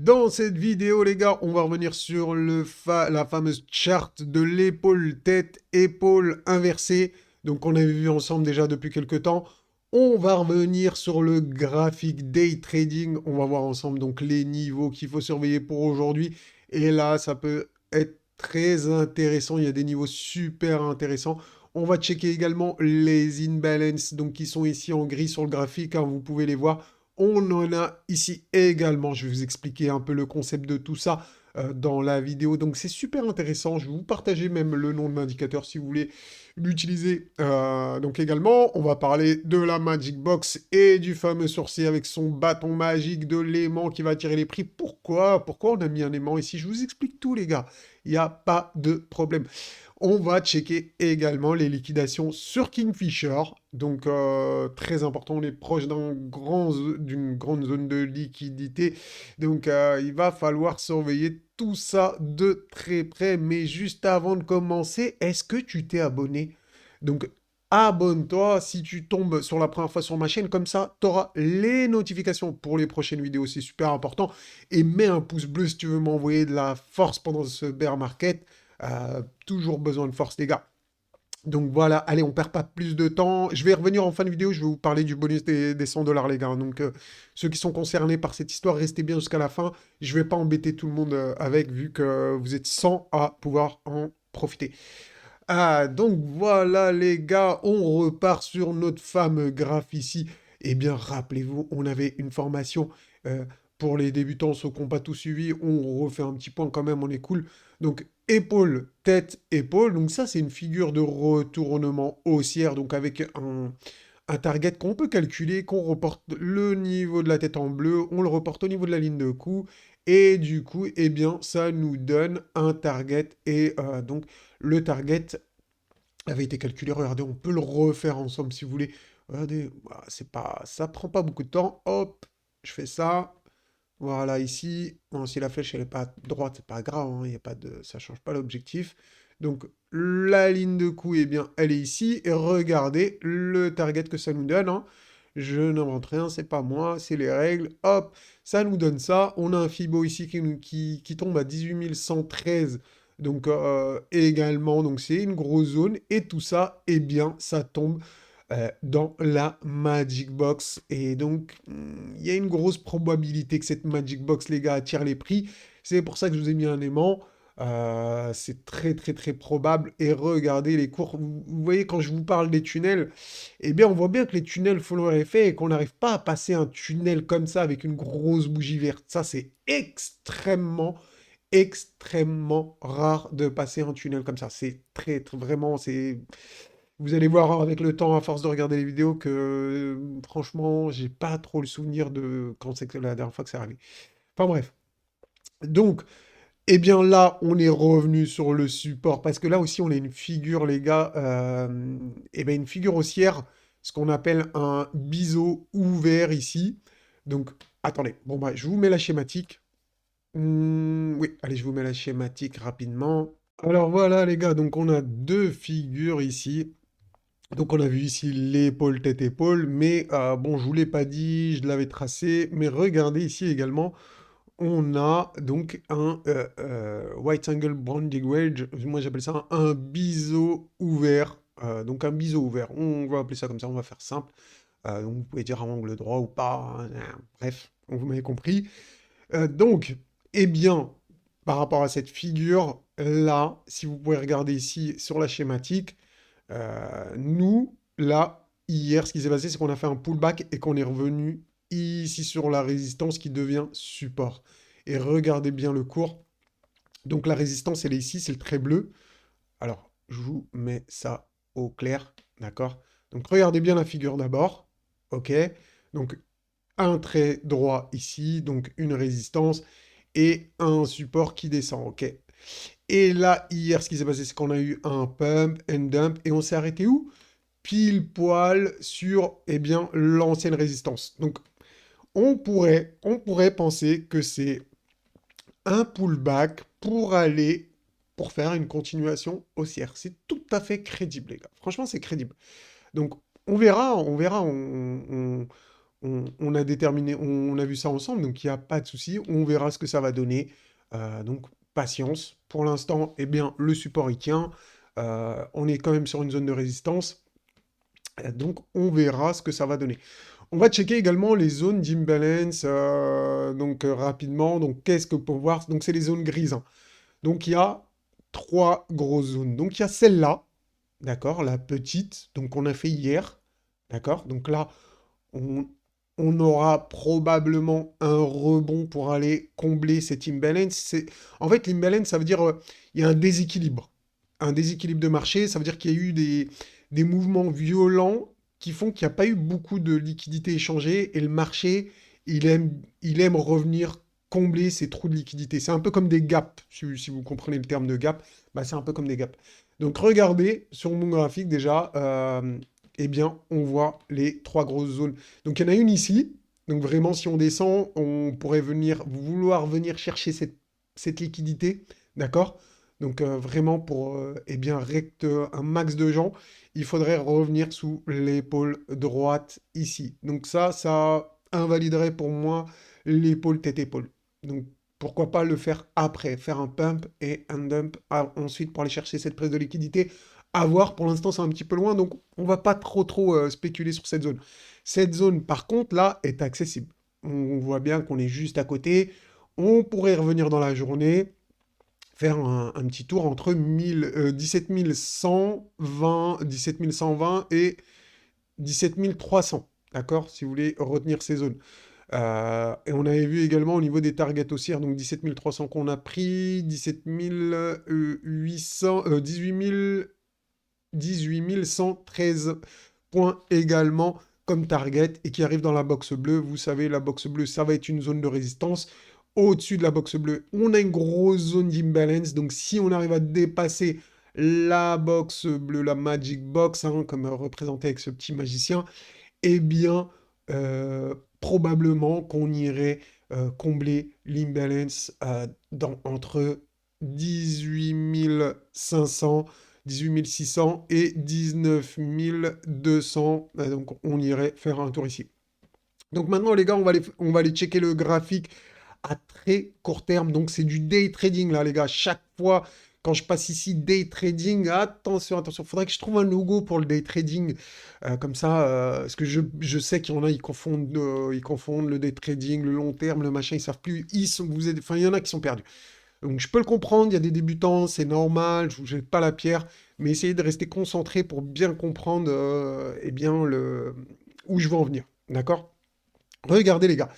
Dans cette vidéo, les gars, on va revenir sur la fameuse charte de l'épaule, tête, épaule inversée. Donc, on avait vu ensemble déjà depuis quelques temps. On va revenir sur le graphique day trading. On va voir ensemble donc les niveaux qu'il faut surveiller pour aujourd'hui. Et là, ça peut être très intéressant. Il y a des niveaux super intéressants. On va checker également les imbalances, donc qui sont ici en gris sur le graphique, hein, vous pouvez les voir. On en a ici également, je vais vous expliquer un peu le concept de tout ça dans la vidéo, donc c'est super intéressant, je vais vous partager même le nom de l'indicateur si vous voulez l'utiliser. Donc également, on va parler de la Magic Box et du fameux sorcier avec son bâton magique, de l'aimant qui va attirer les prix. Pourquoi on a mis un aimant ici? Je vous explique tout les gars, il n'y a pas de problème. On va checker également les liquidations sur Kingfisher. Donc, très important, on est proche d'une grande zone de liquidité. Donc, il va falloir surveiller tout ça de très près. Mais juste avant de commencer, est-ce que tu t'es abonné? Donc, abonne-toi si tu tombes sur la première fois sur ma chaîne. Comme ça, tu auras les notifications pour les prochaines vidéos. C'est super important. Et mets un pouce bleu si tu veux m'envoyer de la force pendant ce bear market. Toujours besoin de force, les gars. Donc voilà, allez, on perd pas plus de temps. Je vais revenir en fin de vidéo, je vais vous parler du bonus des 100 dollars, les gars. Donc ceux qui sont concernés par cette histoire, restez bien jusqu'à la fin. Je vais pas embêter tout le monde avec, vu que vous êtes 100 à pouvoir en profiter. Donc voilà, les gars, on repart sur notre fameux graphe ici. Eh bien, rappelez-vous, on avait une formation euh, pour les débutants, ceux qui n'ont pas tout suivi. On refait un petit point quand même, on est cool. Donc, épaule, tête, épaule. Donc ça, c'est une figure de retournement haussière, donc avec un target qu'on peut calculer, qu'on reporte le niveau de la tête en bleu, on le reporte au niveau de la ligne de cou, et du coup, eh bien, ça nous donne un target, et donc, le target avait été calculé, regardez, on peut le refaire ensemble si vous voulez. Regardez, voilà, c'est pas, ça prend pas beaucoup de temps, hop, je fais ça, voilà, ici, bon, si la flèche elle est pas droite, c'est pas grave, hein, y a pas de, ça change pas l'objectif. Donc la ligne de coup, eh bien, elle est ici. Et regardez le target que ça nous donne, hein. Je n'invente rien, c'est pas moi, c'est les règles. Hop, ça nous donne ça. On a un Fibo ici qui tombe à 18 113. Donc également, donc c'est une grosse zone. Et tout ça, eh bien, ça tombe dans la Magic Box. Et donc, il y a une grosse probabilité que cette Magic Box, les gars, attire les prix. C'est pour ça que je vous ai mis un aimant. C'est très, très, très probable. Et regardez les cours. Vous voyez, quand je vous parle des tunnels, eh bien, on voit bien que les tunnels font leur effet et qu'on n'arrive pas à passer un tunnel comme ça avec une grosse bougie verte. Ça, c'est extrêmement rare de passer un tunnel comme ça. C'est vraiment, c'est... Vous allez voir hein, avec le temps, à force de regarder les vidéos, que franchement, j'ai pas trop le souvenir de quand c'est que la dernière fois que c'est arrivé. Enfin bref. Donc, eh bien là, on est revenu sur le support, parce que là aussi, on a une figure, les gars, eh bien une figure haussière, ce qu'on appelle un biseau ouvert ici. Donc, attendez, bon bah, je vous mets la schématique. Oui, allez, je vous mets la schématique rapidement. Alors voilà, les gars, donc on a deux figures ici. Donc on a vu ici l'épaule, tête, épaule, mais bon, je vous l'ai pas dit, je l'avais tracé, mais regardez ici également, on a donc un White Angle Bonding Wedge, moi j'appelle ça un biseau ouvert, donc un biseau ouvert, on va appeler ça comme ça, on va faire simple. Donc vous pouvez dire un angle droit ou pas, hein, bref, vous m'avez compris. Donc, eh bien, par rapport à cette figure, là, si vous pouvez regarder ici sur la schématique, nous, là, hier, ce qui s'est passé, c'est qu'on a fait un pullback et qu'on est revenu ici sur la résistance qui devient support. Et regardez bien le cours. Donc la résistance, elle est ici, c'est le trait bleu. Alors, je vous mets ça au clair, d'accord? Donc regardez bien la figure d'abord, ok? Donc un trait droit ici, donc une résistance, et un support qui descend, ok? Et là, hier, ce qui s'est passé, c'est qu'on a eu un pump and dump, et on s'est arrêté où? Pile poil sur, eh bien, l'ancienne résistance. Donc, on pourrait penser que c'est un pullback pour faire une continuation haussière. C'est tout à fait crédible, les gars. Franchement, c'est crédible. Donc, on verra, on a déterminé, on a vu ça ensemble, donc il n'y a pas de souci. On verra ce que ça va donner. Donc, patience. Pour l'instant, eh bien, le support, il tient. On est quand même sur une zone de résistance. Donc, on verra ce que ça va donner. On va checker également les zones d'imbalance, rapidement. Donc, qu'est-ce que pour voir? Donc, c'est les zones grises, hein. Donc, il y a trois grosses zones. Donc, il y a celle-là, d'accord, la petite, donc on a fait hier, d'accord. Donc là, on, on aura probablement un rebond pour aller combler cet imbalance. En fait, l'imbalance, ça veut dire il y a un déséquilibre. Un déséquilibre de marché, ça veut dire qu'il y a eu des mouvements violents qui font qu'il n'y a pas eu beaucoup de liquidités échangées et le marché, il aime revenir combler ces trous de liquidité. C'est un peu comme des gaps, si vous comprenez le terme de gap, bah, c'est un peu comme des gaps. Donc regardez sur mon graphique déjà, eh bien on voit les trois grosses zones. Donc il y en a une ici. Donc vraiment, si on descend, on pourrait vouloir venir chercher cette liquidité. D'accord? Donc vraiment pour eh bien, un max de gens, il faudrait revenir sous l'épaule droite ici. Donc ça invaliderait pour moi l'épaule tête-épaule. Donc pourquoi pas le faire après, faire un pump et un dump ensuite pour aller chercher cette prise de liquidité. À voir, pour l'instant c'est un petit peu loin, donc on va pas trop spéculer sur cette zone. Cette zone, par contre, là, est accessible. On voit bien qu'on est juste à côté. On pourrait revenir dans la journée, faire un petit tour entre 17 120 et 17 300. D'accord? Si vous voulez retenir ces zones. Et on avait vu également au niveau des targets haussières, donc 17 300 qu'on a pris, 17 800, 18 113 points également comme target et qui arrive dans la box bleue. Vous savez, la box bleue, ça va être une zone de résistance. Au-dessus de la box bleue, on a une grosse zone d'imbalance. Donc, si on arrive à dépasser la box bleue, la Magic Box, hein, comme représenté avec ce petit magicien, eh bien, probablement qu'on irait combler l'imbalance entre 18 500, 18 600 et 19 200. Donc, on irait faire un tour ici. Donc maintenant, les gars, on va aller checker le graphique à très court terme. Donc c'est du day trading là, les gars. Chaque fois, quand je passe ici, day trading, attention, attention. Faudrait que je trouve un logo pour le day trading. Comme ça, parce que je sais qu'il y en a, ils confondent le day trading, le long terme, le machin, ils savent plus. Enfin, il y en a qui sont perdus. Donc je peux le comprendre, il y a des débutants, c'est normal, je vous jette pas la pierre, mais essayez de rester concentré pour bien comprendre eh bien, où je veux en venir. D'accord? Regardez les gars.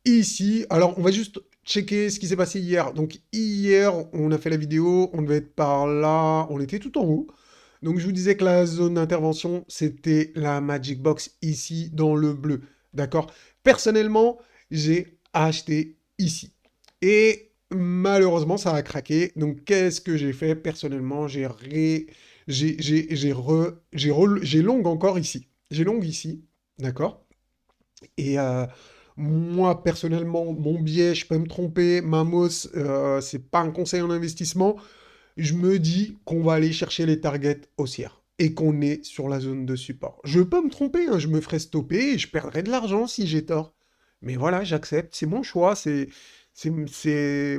Ici, alors on va juste checker ce qui s'est passé hier. Donc hier, on a fait la vidéo, on devait être par là, on était tout en haut. Donc je vous disais que la zone d'intervention, c'était la Magic Box ici dans le bleu. D'accord? Personnellement, j'ai acheté ici. Et malheureusement, ça a craqué. Donc qu'est-ce que j'ai fait? Personnellement, j'ai long encore ici. J'ai long ici. D'accord? Et moi, personnellement, mon biais, je peux me tromper, Mamos, c'est pas un conseil en investissement. Je me dis qu'on va aller chercher les targets haussières et qu'on est sur la zone de support. Je peux me tromper, hein, je me ferai stopper et je perdrai de l'argent si j'ai tort. Mais voilà, j'accepte, c'est mon choix,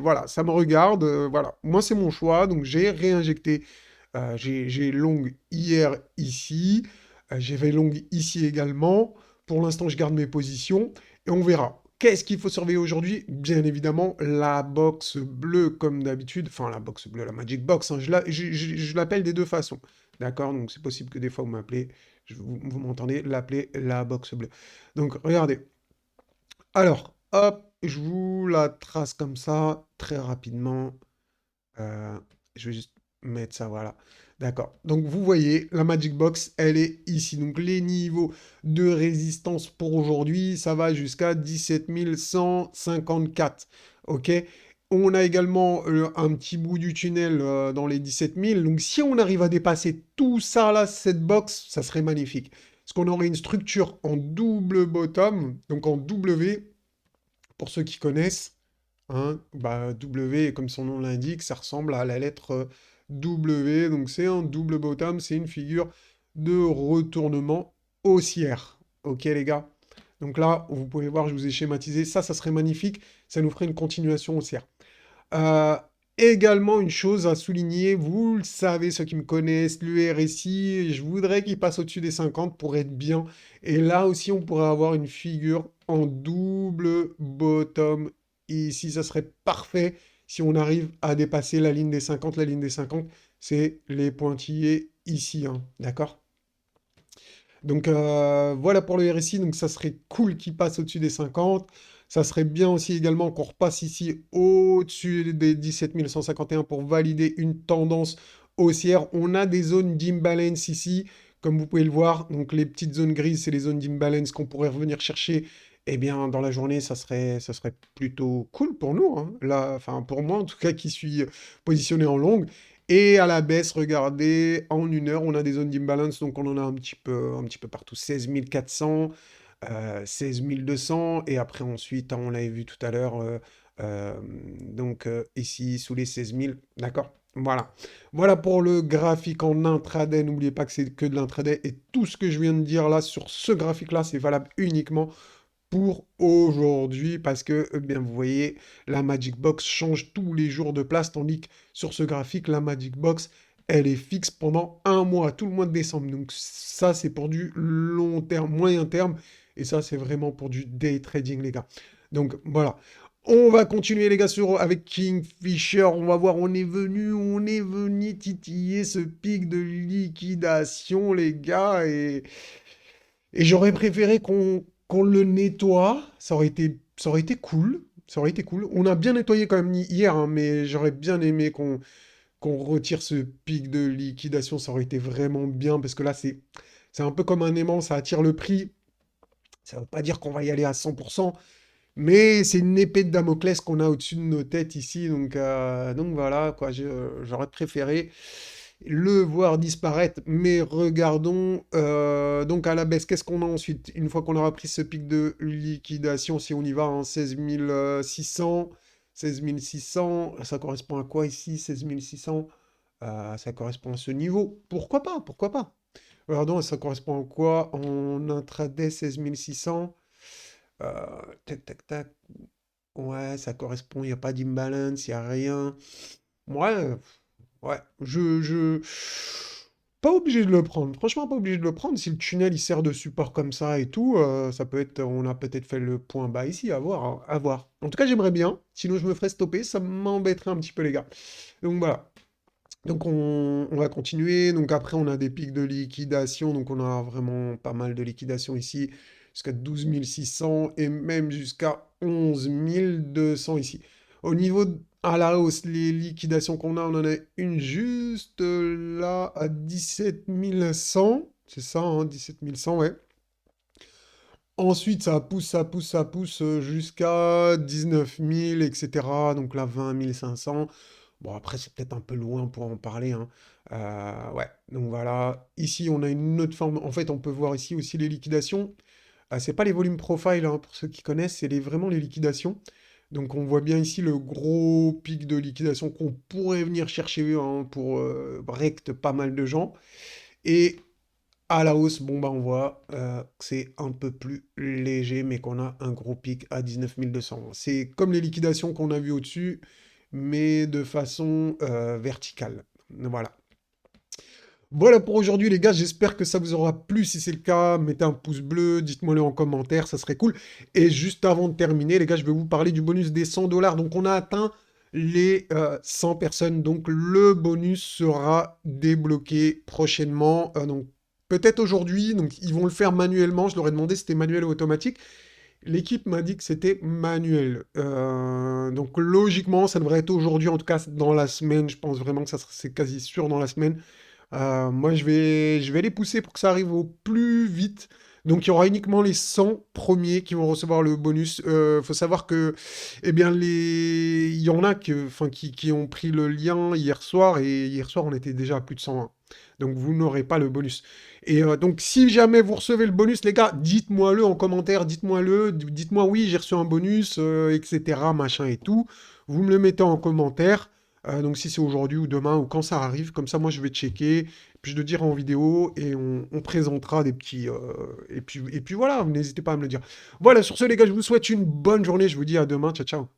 voilà, ça me regarde, voilà. Moi, c'est mon choix, donc j'ai réinjecté, j'ai long hier ici, j'ai fait long ici également. Pour l'instant, je garde mes positions et on verra. Qu'est-ce qu'il faut surveiller aujourd'hui? Bien évidemment, la box bleue, comme d'habitude. Enfin, la box bleue, la Magic Box, hein, je l'appelle des deux façons. D'accord? Donc, c'est possible que des fois, vous m'entendez l'appeler la box bleue. Donc, regardez. Alors, hop, je vous la trace comme ça, très rapidement. Euh, je vais juste mettre ça, voilà. D'accord. Donc, vous voyez, la Magic Box, elle est ici. Donc, les niveaux de résistance pour aujourd'hui, ça va jusqu'à 17 154. OK? On a également un petit bout du tunnel dans les 17 000. Donc, si on arrive à dépasser tout ça, là, cette box, ça serait magnifique. Parce qu'on aurait une structure en double bottom, donc en W, pour ceux qui connaissent. Hein, bah, W, comme son nom l'indique, ça ressemble à la lettre W, donc c'est un double bottom, c'est une figure de retournement haussière. Ok les gars? Donc là, vous pouvez voir, je vous ai schématisé. Ça serait magnifique. Ça nous ferait une continuation haussière. Euh, Également, une chose à souligner, vous le savez, ceux qui me connaissent, le RSI, je voudrais qu'il passe au-dessus des 50 pour être bien. Et là aussi, on pourrait avoir une figure en double bottom. Et ici, ça serait parfait si on arrive à dépasser la ligne des 50. La ligne des 50, c'est les pointillés ici, hein, d'accord? Donc voilà pour le RSI, donc ça serait cool qu'il passe au-dessus des 50. Ça serait bien aussi également qu'on repasse ici au-dessus des 17 151 pour valider une tendance haussière. On a des zones d'imbalance ici, comme vous pouvez le voir. Donc les petites zones grises, c'est les zones d'imbalance qu'on pourrait revenir chercher. Eh bien, dans la journée, ça serait plutôt cool pour nous, hein. Là, enfin, pour moi, en tout cas, qui suis positionné en longue. Et à la baisse, regardez, en une heure, on a des zones d'imbalance, donc on en a un petit peu partout. 16 400, 16 200, et après ensuite, on l'avait vu tout à l'heure, euh, donc ici, sous les 16 000, d'accord? Voilà. Voilà pour le graphique en intraday. N'oubliez pas que c'est que de l'intraday, et tout ce que je viens de dire là, sur ce graphique-là, c'est valable uniquement pour aujourd'hui parce que, eh bien, vous voyez, la Magic Box change tous les jours de place, tandis que sur ce graphique, la Magic Box, elle est fixe pendant un mois, tout le mois de décembre. Donc ça, c'est pour du long terme, moyen terme, et ça, c'est vraiment pour du day trading, les gars. Donc voilà. On va continuer, les gars, avec Kingfisher. On va voir, on est venu titiller ce pic de liquidation, les gars, et j'aurais préféré qu'on le nettoie. Ça aurait été cool. Ça aurait été cool. On a bien nettoyé quand même hier, hein, mais j'aurais bien aimé qu'on retire ce pic de liquidation. Ça aurait été vraiment bien parce que là, c'est un peu comme un aimant. Ça attire le prix. Ça ne veut pas dire qu'on va y aller à 100%, mais c'est une épée de Damoclès qu'on a au-dessus de nos têtes ici. Donc voilà, quoi. J'aurais préféré le voir disparaître, mais regardons donc à la baisse, qu'est-ce qu'on a ensuite? Une fois qu'on aura pris ce pic de liquidation, si on y va en 16 600, 16 600, ça correspond à quoi ici? 16 600, ça correspond à ce niveau. Pourquoi pas? Pourquoi pas? Regardons, ça correspond à quoi en intraday 16 600? Tac, tac, tac. Ouais, ça correspond, il n'y a pas d'imbalance, il n'y a rien. Ouais, ouais, Pas obligé de le prendre. Franchement, pas obligé de le prendre. Si le tunnel, il sert de support comme ça et tout, ça peut être... On a peut-être fait le point bas ici, à voir, hein, à voir. En tout cas, j'aimerais bien. Sinon, je me ferais stopper. Ça m'embêterait un petit peu, les gars. Donc, voilà. Donc, on va continuer. Donc, après, on a des pics de liquidation. Donc, on a vraiment pas mal de liquidation ici. Jusqu'à 12 600 et même jusqu'à 11 200 ici. Au niveau à la hausse, les liquidations qu'on a, on en a une juste là à 17 100. C'est ça, hein, 17 100, ouais. Ensuite, ça pousse, ça pousse, ça pousse jusqu'à 19 000, etc. Donc là, 20 500. Bon, après, c'est peut-être un peu loin pour en parler, hein. Ouais, donc voilà. Ici, on a une autre forme. En fait, on peut voir ici aussi les liquidations. C'est pas les volumes profile, hein, pour ceux qui connaissent, c'est vraiment les liquidations. Donc on voit bien ici le gros pic de liquidation qu'on pourrait venir chercher, hein, pour rect pas mal de gens. Et à la hausse, bon bah on voit que c'est un peu plus léger, mais qu'on a un gros pic à 19 200. C'est comme les liquidations qu'on a vues au-dessus, mais de façon verticale. Voilà. Voilà pour aujourd'hui, les gars. J'espère que ça vous aura plu. Si c'est le cas, mettez un pouce bleu, dites-moi-le en commentaire, ça serait cool. Et juste avant de terminer, les gars, je vais vous parler du bonus des 100 dollars. Donc, on a atteint les 100 personnes. Donc, le bonus sera débloqué prochainement. Donc, peut-être aujourd'hui. Donc, ils vont le faire manuellement. Je leur ai demandé si c'était manuel ou automatique. L'équipe m'a dit que c'était manuel. Donc, logiquement, ça devrait être aujourd'hui, en tout cas dans la semaine. Je pense vraiment que c'est quasi sûr dans la semaine. Moi, je vais les pousser pour que ça arrive au plus vite. Donc, il y aura uniquement les 100 premiers qui vont recevoir le bonus. Faut savoir que, eh bien, il y en a enfin, qui ont pris le lien hier soir, et hier soir, on était déjà à plus de 101. Donc, vous n'aurez pas le bonus. Et donc, si jamais vous recevez le bonus, les gars, dites-moi-le en commentaire, dites-moi-le, dites-moi oui, j'ai reçu un bonus, etc., machin et tout. Vous me le mettez en commentaire. Donc si c'est aujourd'hui ou demain ou quand ça arrive, comme ça moi je vais checker, puis je le dirai en vidéo et on présentera des petits... et puis voilà, n'hésitez pas à me le dire. Voilà, sur ce les gars, je vous souhaite une bonne journée, je vous dis à demain, ciao ciao.